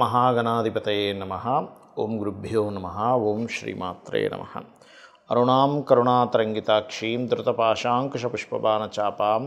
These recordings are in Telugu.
శ్రీమహాగణాధిపతయే నమః. ఓం గురుభ్యో నమః. ఓం శ్రీమాత్రే నమః. అరుణాం కరుణాతరంగితాక్షీం ధృతపాశాంకుశపుష్పబాణచాపాం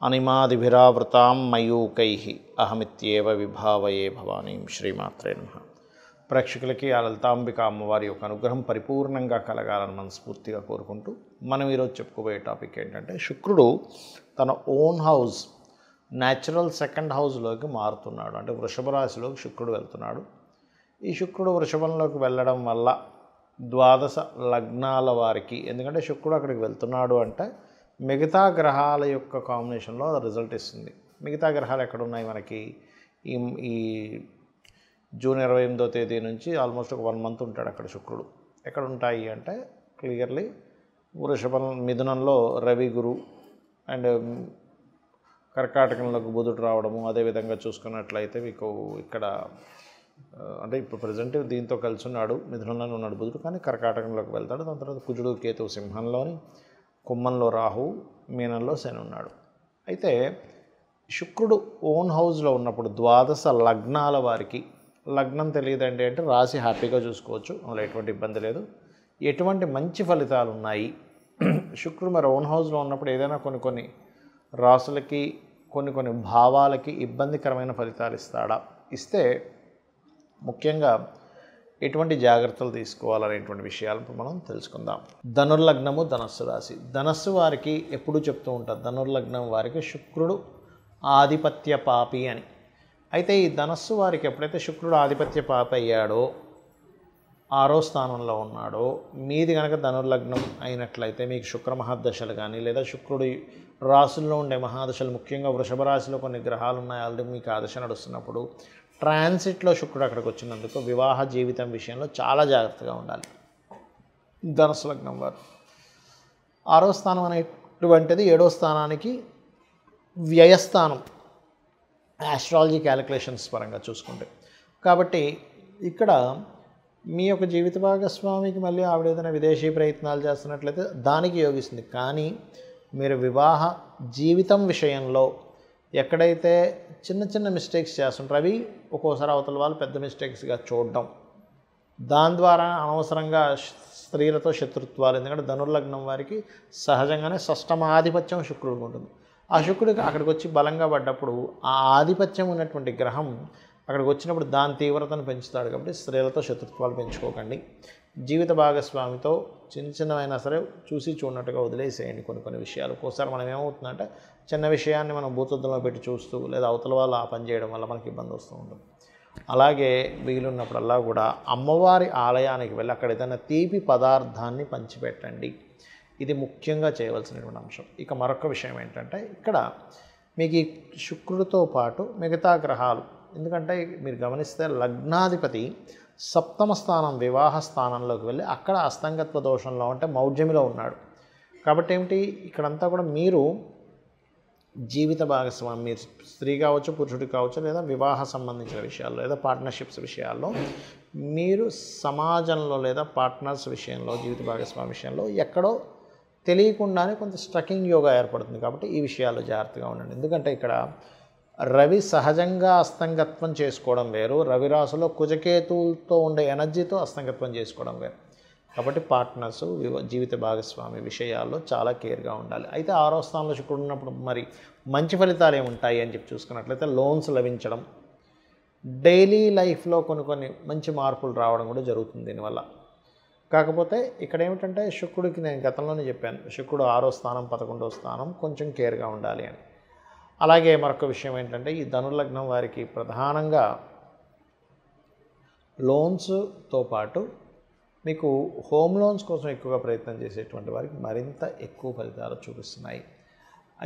అనిమాదిభిరావృతాం మయూకైః అహమిత్యేవ విభావయే భవానీం. శ్రీమాత్రే నమః. ప్రేక్షకులకి ఆ లలితాంబిక అమ్మవారి యొక్క అనుగ్రహం పరిపూర్ణంగా కలగాలని మనస్ఫూర్తిగా కోరుకుంటూ మనం ఈరోజు చెప్పుకోబోయే టాపిక్ ఏంటంటే, శుక్రుడు తన ఓన్ హౌస్ న్యాచురల్ సెకండ్ హౌస్లోకి మారుతున్నాడు. అంటే వృషభ రాశిలోకి శుక్రుడు వెళ్తున్నాడు. ఈ శుక్రుడు వృషభంలోకి వెళ్ళడం వల్ల ద్వాదశ లగ్నాల వారికి, ఎందుకంటే శుక్రుడు అక్కడికి వెళ్తున్నాడు అంటే మిగతా గ్రహాల యొక్క కాంబినేషన్లో రిజల్ట్ ఇస్తుంది. మిగతా గ్రహాలు ఎక్కడున్నాయి మనకి? ఈ జూన్ 28వ తేదీ నుంచి ఆల్మోస్ట్ ఒక 1 మంత్ ఉంటాడు అక్కడ శుక్రుడు. ఎక్కడ ఉంటాయి అంటే క్లియర్లీ వృషభం, మిథునంలో రవి, గురు అండ్ కర్కాటకంలోకి బుధుడు రావడము. అదేవిధంగా చూసుకున్నట్లయితే మీకు ఇక్కడ అంటే ఇప్పుడు ప్రజెంట్ దీంతో కలిసి ఉన్నాడు, మిథునంలోనే ఉన్నాడు బుధుడు, కానీ కర్కాటకంలోకి వెళ్తాడు. దాని తర్వాత కుజుడు, కేతువు సింహంలోని, కుంభంలో రాహు, మీనంలో శని ఉన్నాడు. అయితే శుక్రుడు ఓన్ హౌస్లో ఉన్నప్పుడు ద్వాదశ లగ్నాల వారికి, లగ్నం తెలియదండి అంటే రాశి హ్యాపీగా చూసుకోవచ్చు, అందులో ఎటువంటి ఇబ్బంది లేదు. ఎటువంటి మంచి ఫలితాలు ఉన్నాయి? శుక్రుడు మరి ఓన్ హౌస్లో ఉన్నప్పుడు ఏదైనా కొన్ని రాసులకి, కొన్ని భావాలకి ఇబ్బందికరమైన ఫలితాలు ఇస్తాడా? ఇస్తే ముఖ్యంగా ఎటువంటి జాగ్రత్తలు తీసుకోవాలనేటువంటి విషయాలను మనం తెలుసుకుందాం. ధనుర్లగ్నము, ధనస్సు రాశి. ధనస్సు వారికి ఎప్పుడూ చెప్తూ ఉంటారు, ధనుర్లగ్నం వారికి శుక్రుడు ఆధిపత్య పాపి అని. అయితే ఈ ధనస్సు వారికి ఎప్పుడైతే శుక్రుడు ఆధిపత్య పాపి అయ్యాడో, 6వ స్థానంలో ఉన్నాడో, మీది కనుక ధనుర్లగ్నం అయినట్లయితే మీకు శుక్ర మహాదశలు కానీ, లేదా శుక్రుడు రాశుల్లో ఉండే మహాదశలు, ముఖ్యంగా వృషభ రాశిలో కొన్ని గ్రహాలు ఉన్నాయి, ఆల్రెడీ మీకు ఆ దశ నడుస్తున్నప్పుడు ట్రాన్సిట్లో శుక్రుడు అక్కడికి వచ్చినందుకు వివాహ జీవితం విషయంలో చాలా జాగ్రత్తగా ఉండాలి ధనుస్సు లగ్నం వారు. 6వ స్థానం అనేటువంటిది 7వ స్థానానికి వ్యయస్థానం ఆస్ట్రాలజీ క్యాలిక్యులేషన్స్ పరంగా చూసుకుంటే. కాబట్టి ఇక్కడ మీ యొక్క జీవిత భాగస్వామికి మళ్ళీ ఆవిడ ఏదైనా విదేశీ ప్రయత్నాలు చేస్తున్నట్లయితే దానికి యోగిస్తుంది. కానీ మీరు వివాహ జీవితం విషయంలో ఎక్కడైతే చిన్న మిస్టేక్స్ చేస్తుంటారు, అవి ఒక్కోసారి అవతల వాళ్ళు పెద్ద మిస్టేక్స్గా చూడడం, దాని ద్వారా అనవసరంగా స్త్రీలతో శత్రుత్వాలు. ఎందుకంటే ధనుర్లగ్నం వారికి సహజంగానే షష్టమాధిపత్యం శుక్రుడికి ఉంటుంది. ఆ శుక్రుడికి అక్కడికి వచ్చి బలంగా పడ్డప్పుడు ఆ ఆధిపత్యం ఉన్నటువంటి గ్రహం అక్కడికి వచ్చినప్పుడు దాని తీవ్రతను పెంచుతాడు. కాబట్టి స్త్రీలతో శత్రుత్వాలు పెంచుకోకండి. జీవిత భాగస్వామితో చిన్నవైనా సరే చూసి చూడనట్టుగా వదిలేసేయండి కొన్ని విషయాలు. ఒక్కోసారి మనం ఏమవుతుందంటే చిన్న విషయాన్ని మనం భూతద్దంలో పెట్టి చూస్తూ, లేదా అవతల వాళ్ళు ఆ పని చేయడం వల్ల మనకి ఇబ్బంది వస్తూ ఉంటుంది. అలాగే వీలున్నప్పుడల్లా కూడా అమ్మవారి ఆలయానికి వెళ్ళి అక్కడ ఏదైనా తీపి పదార్థాన్ని పంచిపెట్టండి. ఇది ముఖ్యంగా చేయవలసినటువంటి అంశం. ఇక మరొక విషయం ఏంటంటే, ఇక్కడ మీకు ఈ శుక్రుడితో పాటు మిగతా గ్రహాలు, ఎందుకంటే మీరు గమనిస్తే లగ్నాధిపతి 7వ స్థానం వివాహ స్థానంలోకి వెళ్ళి అక్కడ అస్తంగత్వ దోషంలో అంటే మౌఢ్యమిలో ఉన్నాడు. కాబట్టి ఏమిటి, ఇక్కడంతా కూడా మీరు జీవిత భాగస్వామి, మీరు స్త్రీ కావచ్చు, పురుషుడు కావచ్చు, లేదా వివాహ సంబంధించిన విషయాల్లో, లేదా పార్ట్నర్షిప్స్ విషయాల్లో, మీరు సమాజంలో లేదా పార్ట్నర్స్ విషయంలో, జీవిత భాగస్వామి విషయంలో ఎక్కడో తెలియకుండానే కొంత స్ట్రకింగ్ యోగా ఏర్పడుతుంది. కాబట్టి ఈ విషయాల్లో జాగ్రత్తగా ఉండండి. ఎందుకంటే ఇక్కడ రవి సహజంగా అస్తంగత్వం చేసుకోవడం వేరు, రవి రాశిలో కుజకేతువులతో ఉండే ఎనర్జీతో అస్తంగత్వం చేసుకోవడం వేరు. కాబట్టి పార్ట్నర్స్, జీవిత భాగస్వామి విషయాల్లో చాలా కేర్గా ఉండాలి. అయితే 6వ స్థానంలో శుక్రుడు ఉన్నప్పుడు మరి మంచి ఫలితాలు ఏముంటాయి అని చెప్పి చూసుకున్నట్లయితే, లోన్స్ లభించడం, డైలీ లైఫ్లో కొన్ని మంచి మార్పులు రావడం కూడా జరుగుతుంది దీనివల్ల. కాకపోతే ఇక్కడ ఏమిటంటే శుక్రుడికి నేను గతంలోనే చెప్పాను, శుక్రుడు 6వ స్థానం 11వ స్థానం కొంచెం కేర్గా ఉండాలి అని. అలాగే మరొక విషయం ఏంటంటే, ఈ ధనుర్లగ్నం వారికి ప్రధానంగా లోన్స్తో పాటు మీకు హోమ్ లోన్స్ కోసం ఎక్కువగా ప్రయత్నం చేసేటువంటి వారికి మరింత ఎక్కువ ఫలితాలు చూపిస్తున్నాయి.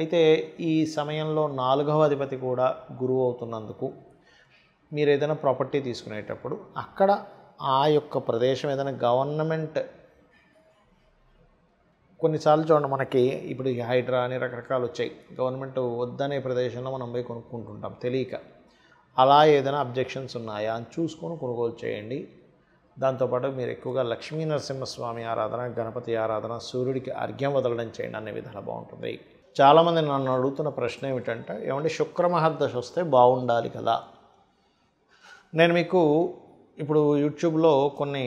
అయితే ఈ సమయంలో 4వ అధిపతి కూడా గురువు అవుతున్నందుకు మీరు ఏదైనా ప్రాపర్టీ తీసుకునేటప్పుడు అక్కడ ఆ యొక్క ప్రదేశం ఏదైనా గవర్నమెంట్, కొన్నిసార్లు చూడండి మనకి ఇప్పుడు ఈ హైడ్రా అని రకరకాలు వచ్చాయి, గవర్నమెంట్ వద్దనే ప్రదేశంలో మనం పోయి కొనుక్కుంటుంటాం తెలియక. అలా ఏదైనా అబ్జెక్షన్స్ ఉన్నాయా అని చూసుకొని కొనుగోలు చేయండి. దాంతోపాటు మీరు ఎక్కువగా లక్ష్మీ నరసింహస్వామి ఆరాధన, గణపతి ఆరాధన, సూర్యుడికి అర్ఘ్యం వదలడం చేయండి, అనే విధాలు బాగుంటుంది. చాలామంది నన్ను అడుగుతున్న ప్రశ్న ఏమిటంటే, ఏమంటే శుక్ర మహర్దశ వస్తే బాగుండాలి కదా, నేను మీకు ఇప్పుడు యూట్యూబ్లో కొన్ని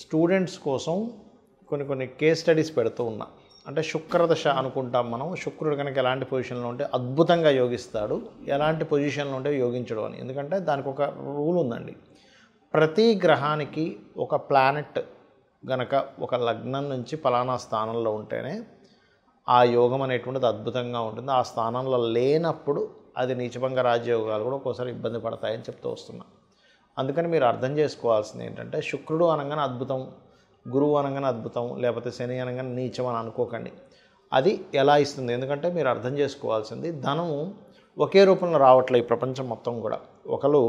స్టూడెంట్స్ కోసం కొన్ని కేస్ స్టడీస్ పెడుతూ ఉన్నా. అంటే శుక్రదశ అనుకుంటాం మనం. శుక్రుడు కనుక ఎలాంటి పొజిషన్లో ఉంటే అద్భుతంగా యోగిస్తాడు, ఎలాంటి పొజిషన్లో ఉంటే యోగించడు అని. ఎందుకంటే దానికి ఒక రూల్ ఉందండి. ప్రతి గ్రహానికి ఒక ప్లానెట్ గనక ఒక లగ్నం నుంచి ఫలానా స్థానంలో ఉంటేనే ఆ యోగం అనేటువంటిది అద్భుతంగా ఉంటుంది. ఆ స్థానంలో లేనప్పుడు అది నీచభంగ రాజయోగాలు కూడా ఒక్కోసారి ఇబ్బంది పడతాయని చెప్తూ వస్తున్నా. అందుకని మీరు అర్థం చేసుకోవాల్సింది ఏంటంటే, శుక్రుడు అనగానే అద్భుతం, గురువు అనగానే అద్భుతం, లేకపోతే శని అనగానే నీచం అని అనుకోకండి. అది ఎలా ఇస్తుంది? ఎందుకంటే మీరు అర్థం చేసుకోవాల్సింది, ధనము ఒకే రూపంలో రావట్లే ఈ ప్రపంచం మొత్తం కూడా. ఒకరు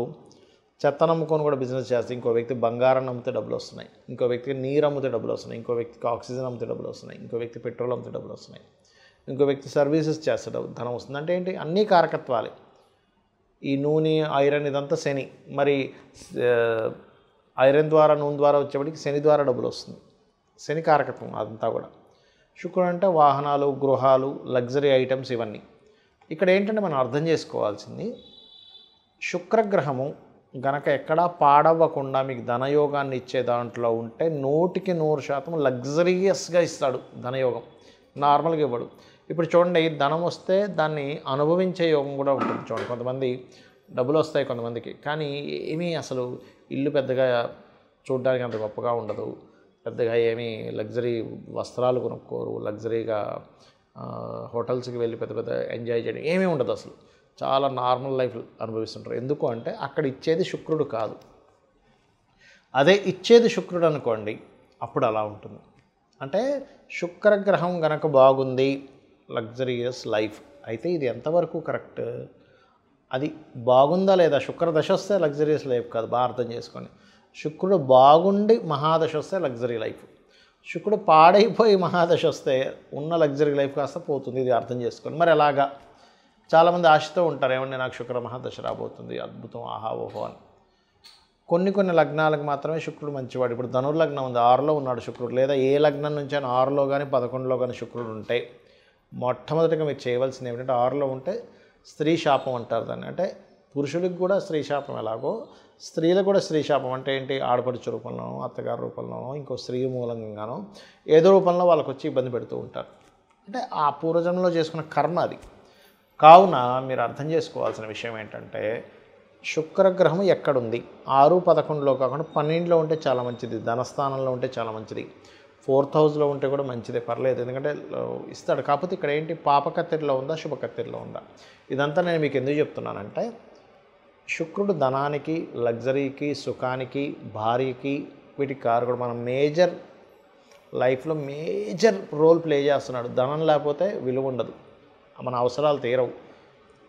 చెత్త నమ్ముకొని కూడా బిజినెస్ చేస్తే, ఇంకో వ్యక్తి బంగారం నమ్మితే డబ్బులు వస్తున్నాయి, ఇంకో వ్యక్తికి నీరు అమ్మితే డబ్బులు వస్తున్నాయి, ఇంకో వ్యక్తికి ఆక్సిజన్ అమ్మితే డబ్బులు వస్తున్నాయి, ఇంకో వ్యక్తి పెట్రోల్ అమ్మితే డబ్బులు వస్తున్నాయి, ఇంకో వ్యక్తి సర్వీసెస్ చేస్తే ధనం వస్తుంది. అంటే ఏంటి? అన్నీ కారకత్వాలే. ఈ నూనె, ఐరన్ ఇదంతా శని. మరి ఐరన్ ద్వారా, నూనె ద్వారా వచ్చేప్పటికి శని ద్వారా డబ్బులు వస్తుంది. శని కారకత్వం అదంతా కూడా. శుక్రుడు అంటే వాహనాలు, గృహాలు, లగ్జరీ ఐటమ్స్ ఇవన్నీ. ఇక్కడ ఏంటంటే మనం అర్థం చేసుకోవాల్సింది, శుక్రగ్రహము గనక ఎక్కడా పాడవ్వకుండా మీకు ధనయోగాన్ని ఇచ్చే దాంట్లో ఉంటే 100% లగ్జరియస్గా ఇస్తాడు ధనయోగం. నార్మల్గా ఇవ్వడు. ఇప్పుడు చూడండి, ధనం వస్తే దాన్ని అనుభవించే యోగం కూడా ఉంటుంది. చూడండి, కొంతమంది డబ్బులు వస్తాయి కొంతమందికి, కానీ ఏమీ అసలు ఇల్లు పెద్దగా చూడడానికి అంత గొప్పగా ఉండదు, పెద్దగా ఏమీ లగ్జరీ వస్త్రాలు కొనుక్కోరు, లగ్జరీగా హోటల్స్కి వెళ్ళి పెద్ద పెద్ద ఎంజాయ్ చేయడం ఏమీ ఉండదు. అసలు చాలా నార్మల్ లైఫ్ అనుభవిస్తుంటారు. ఎందుకు అంటే అక్కడ ఇచ్చేది శుక్రుడు కాదు. అదే ఇచ్చేది శుక్రుడు అనుకోండి, అప్పుడు అలా ఉంటుంది. అంటే శుక్రగ్రహం గనక బాగుంది, లగ్జరియస్ లైఫ్. అయితే ఇది ఎంతవరకు కరెక్ట్? అది బాగుందా లేదా? శుక్రదశ వస్తే లగ్జరియస్ లైఫ్ కాదు, బాగా అర్థం చేసుకోండి. శుక్రుడు బాగుండి మహాదశ వస్తే లగ్జరీ లైఫ్. శుక్రుడు పాడైపోయి మహాదశ వస్తే ఉన్న లగ్జరీ లైఫ్ కాస్త పోతుంది. ఇది అర్థం చేసుకోండి. మరి ఎలాగా? చాలామంది ఆశతో ఉంటారు, ఏమంటే నాకు శుక్ర మహాదశ రాబోతుంది, అద్భుతం, ఆహా ఓహో అని. కొన్ని లగ్నాలకు మాత్రమే శుక్రుడు మంచివాడు. ఇప్పుడు ధనుర్లగ్నం ఉంది, 6లో ఉన్నాడు శుక్రుడు. లేదా ఏ లగ్నం నుంచి అయినా 6లో కానీ 11లో కానీ శుక్రుడు ఉంటే, మొట్టమొదటిగా మీరు చేయవలసింది ఏమిటంటే, 6లో ఉంటే స్త్రీ శాపం అంటారు దాన్ని. అంటే పురుషులకు కూడా స్త్రీ శాపం ఎలాగో, స్త్రీలకు కూడా స్త్రీ శాపం అంటే ఏంటి? ఆడపడుచు రూపంలోనో, అత్తగారి రూపంలోనో, ఇంకో స్త్రీ మూలంగానో ఏదో రూపంలో వాళ్ళకు వచ్చి ఇబ్బంది పెడుతూ ఉంటారు. అంటే ఆ పూర్వజన్మలో చేసుకున్న కర్మ అది. కావున మీరు అర్థం చేసుకోవాల్సిన విషయం ఏంటంటే, శుక్రగ్రహం ఎక్కడుంది? 6, 11లో కాకుండా 12లో ఉంటే చాలా మంచిది, ధనస్థానంలో ఉంటే చాలా మంచిది, 4th హౌస్లో ఉంటే కూడా మంచిదే, పర్లేదు. ఎందుకంటే ఇస్తాడు. కాకపోతే ఇక్కడ ఏంటి? పాపకత్తెరలో ఉందా, శుభకత్తెరలో ఉందా? ఇదంతా నేను మీకు ఎందుకు చెప్తున్నానంటే, శుక్రుడు ధనానికి, లగ్జరీకి, సుఖానికి, భార్యకి, వీటికి కారకుడు. మనం మేజర్ లైఫ్లో మేజర్ రోల్ ప్లే చేస్తున్నాడు. ధనం లేకపోతే విలువ ఉండదు, మన అవసరాలు తీరవు.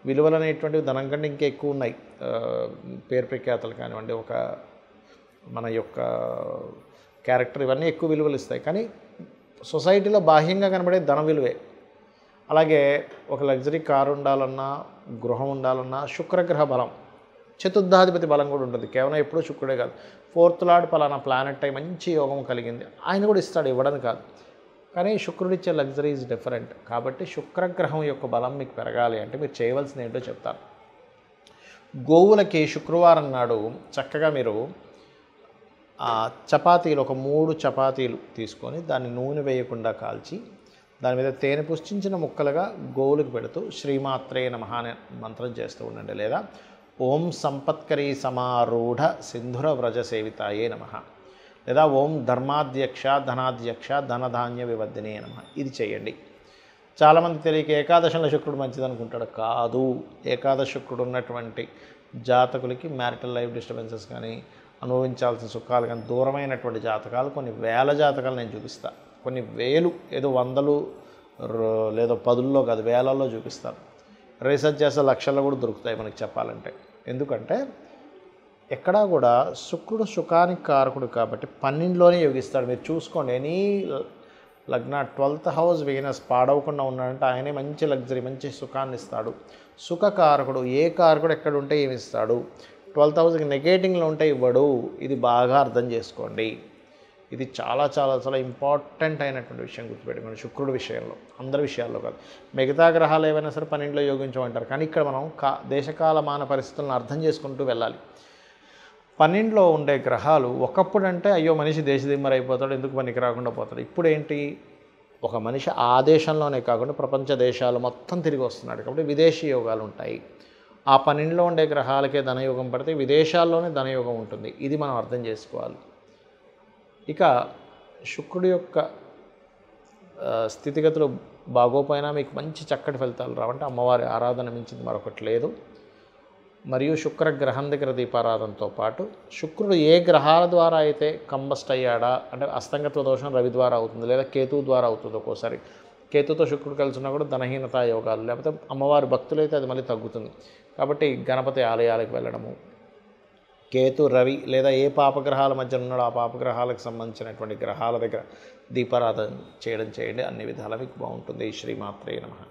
విలువలు అనేటువంటివి ధనం కంటే ఇంకా ఎక్కువ ఉన్నాయి. పేరు ప్రఖ్యాతలు కానివ్వండి, ఒక మన యొక్క క్యారెక్టర్, ఇవన్నీ ఎక్కువ విలువలు ఇస్తాయి. కానీ సొసైటీలో బాహ్యంగా కనబడే ధన విలువే. అలాగే ఒక లగ్జరీ కారు ఉండాలన్నా, గృహం ఉండాలన్నా శుక్రగ్రహ బలం, చతుర్థాధిపతి బలం కూడా ఉంటుంది. కేవలం ఎప్పుడూ శుక్రుడే కాదు, 4th లార్డ్ పలానా ప్లానెట్ అయి మంచి యోగం కలిగింది, ఆయన కూడా ఇస్తాడు, ఇవ్వడానికి కాదు. కానీ శుక్రుడిచ్చే లగ్జరీ ఈజ్ డిఫరెంట్. కాబట్టి శుక్రగ్రహం యొక్క బలం మీకు పెరగాలి అంటే మీరు చేయవలసింది ఏంటో చెప్తాను. గోవులకి శుక్రవారం నాడు చక్కగా మీరు చపాతీలు, ఒక 3 చపాతీలు తీసుకొని దాన్ని నూనె వేయకుండా కాల్చి, దాని మీద తేనె పుష్టించిన ముక్కలుగా గోవులకు పెడుతూ శ్రీమాత్రే నమః అనే మంత్రం చేస్తూ ఉండండి. లేదా ఓం సంపత్కరీ సమారూఢ సింధుర వ్రజ సేవితాయే నమః, లేదా ఓం ధర్మాధ్యక్ష ధనాధ్యక్ష ధనధాన్య వివర్ధినే నమః. ఇది చేయండి. చాలామంది తెలియక ఏకాదశంలో శుక్రుడు మంచిది అనుకుంటాడు. కాదు. ఏకాదశ శుక్రుడు ఉన్నటువంటి జాతకులకి మ్యారిటల్ లైఫ్ డిస్టర్బెన్సెస్ కానీ, అనుభవించాల్సిన సుఖాలు కానీ దూరమైనటువంటి జాతకాలు, కొన్ని వేల జాతకాలు నేను చూపిస్తాను. కొన్ని వేలు, ఏదో 100 లేదో 10లో కాదు, వేలల్లో చూపిస్తాను. రీసెర్చ్ చేస్తే లక్షల్లో కూడా దొరుకుతాయి మనకి చెప్పాలంటే. ఎందుకంటే ఎక్కడా కూడా శుక్రుడు సుఖానికి కారకుడు కాబట్టి 12లోనే యోగిస్తాడు. మీరు చూసుకోండి, ఎనీ లగ్న 12th హౌస్ వీనస్ పాడవకుండా ఉన్నాడంటే ఆయనే మంచి లగ్జరీ, మంచి సుఖాన్ని ఇస్తాడు. సుఖకారకుడు, ఏ కారకుడు ఎక్కడ ఉంటే ఏమి ఇస్తాడు? 12th హౌస్కి నెగేటింగ్లో ఉంటే ఇవ్వడు. ఇది బాగా అర్థం చేసుకోండి. ఇది చాలా చాలా చాలా ఇంపార్టెంట్ అయినటువంటి విషయం గుర్తుపెట్టుకోండి. శుక్రుడి విషయంలో, అందరి విషయాల్లో కాదు. మిగతా గ్రహాలు ఏవైనా సరే 12లో యోగించమంటారు. కానీ ఇక్కడ మనం దేశకాలమాన పరిస్థితులను అర్థం చేసుకుంటూ వెళ్ళాలి. 12లో ఉండే గ్రహాలు ఒకప్పుడంటే అయ్యో మనిషి దేశదిమ్మరైపోతాడు, ఎందుకు పనికి రాకుండా పోతాడు. ఇప్పుడు ఏంటి, ఒక మనిషి ఆ దేశంలోనే కాకుండా ప్రపంచ దేశాలు మొత్తం తిరిగి వస్తున్నాడు కాబట్టి విదేశీ యోగాలు ఉంటాయి. ఆ 12లో ఉండే గ్రహాలకే ధనయోగం పడితే విదేశాల్లోనే ధనయోగం ఉంటుంది. ఇది మనం అర్థం చేసుకోవాలి. ఇక శుక్రుడి యొక్క స్థితిగతులు బాగోపోయినా మీకు మంచి చక్కటి ఫలితాలు రావంటే అమ్మవారి ఆరాధన మించింది మరొకటి లేదు. మరియు శుక్రగ్రహం దగ్గర దీపారాధనతో పాటు శుక్రుడు ఏ గ్రహాల ద్వారా అయితే కంబస్ట్ అయ్యాడా, అంటే అస్తంగత్వ దోషం రవి ద్వారా అవుతుంది, లేదా కేతువు ద్వారా అవుతుంది. ఒక్కోసారి కేతుతో శుక్రుడు కలిసి ఉన్నా కూడా ధనహీనతా యోగాలు, లేకపోతే అమ్మవారి భక్తులైతే అది మళ్ళీ తగ్గుతుంది. కాబట్టి గణపతి ఆలయాలకు వెళ్ళడము, కేతు రవి లేదా ఏ పాపగ్రహాల మధ్య ఉన్నాడో ఆ పాపగ్రహాలకు సంబంధించినటువంటి గ్రహాల దగ్గర దీపారాధన చేయడం చేయండి. అన్ని విధాలా మీకు బాగుంటుంది. శ్రీమాత్రే నమః.